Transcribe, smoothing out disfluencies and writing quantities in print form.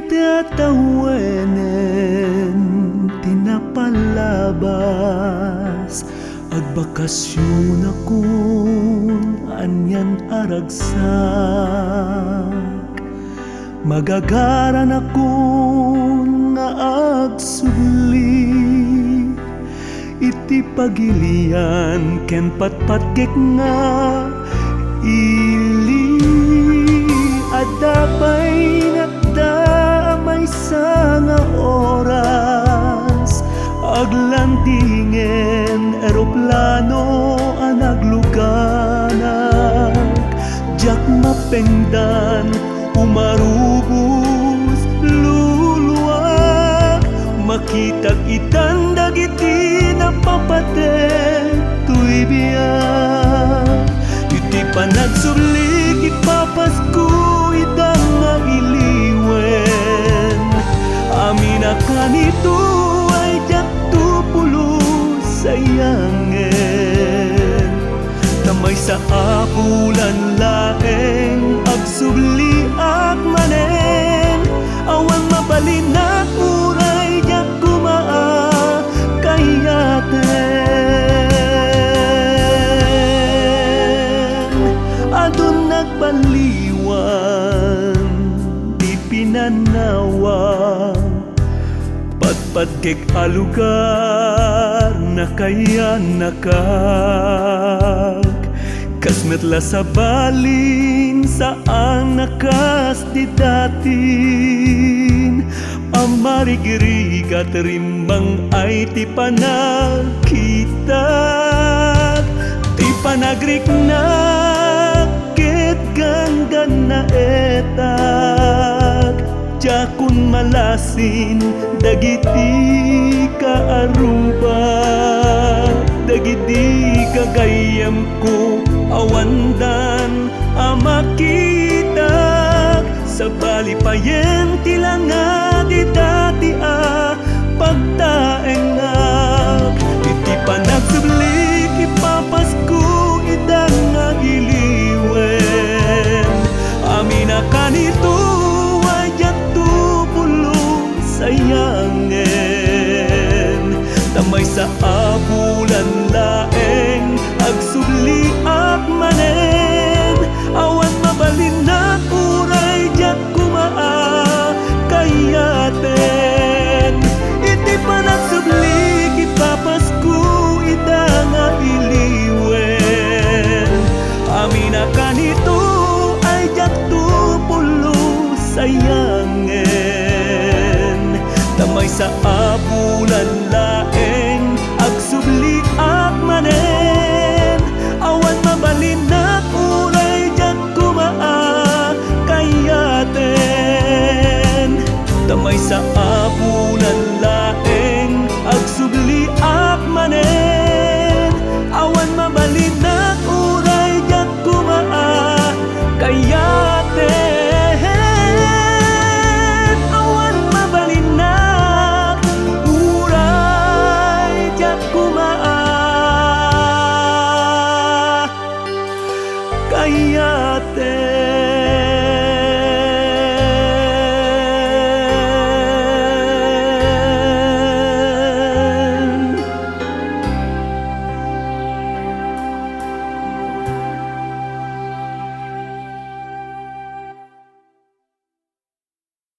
tatawenen tinapalabas agbakasyon akon anyan aragsak magagaran akon nga agsubli iti pagilian ken patpatkek nga ili adapay nadamay sa nga oras aglandingen eroplano ang nagluganag jak mapengdan umarubos luluwag makitag itan dagiti napapatek tuy biyak iti panagsubli ipapasko idang nga iliwen amin akanito ay jak tupulo sayangen tamay sa apulan laeng agsubli ak manen awan mabalin na uray jak kumaa kayaten adun nagbaliwan di pinanawa patpatkek alugar na kaya nakag kasmetla sa balin saan nakas di datin amarigirig at rimbang ay ti panagkita ti panagrik na ket ganggan na etak jakun malasin dagiti kaaruba dagiti kagayam ko awandan amakitak sa balipayen tilanga di dati pagtaengak iti panagsubli ipapasko idang nga iliwen amin akanito ay jatupulo sayangen tamay sa apulan laeng agsubli ak manen awan mabalin na uray jak kumaa kayaten iti panagsubli ipapasko idang nga iliwen amin akanito ay jak tupulo sayangen tamay sa apulan laeng agsubli ak manen awan mabalin na uray jak kumaa kayaten tamay sa apulan laeng agsubli ak manen awan mabalin na uray jak kumaa kayaten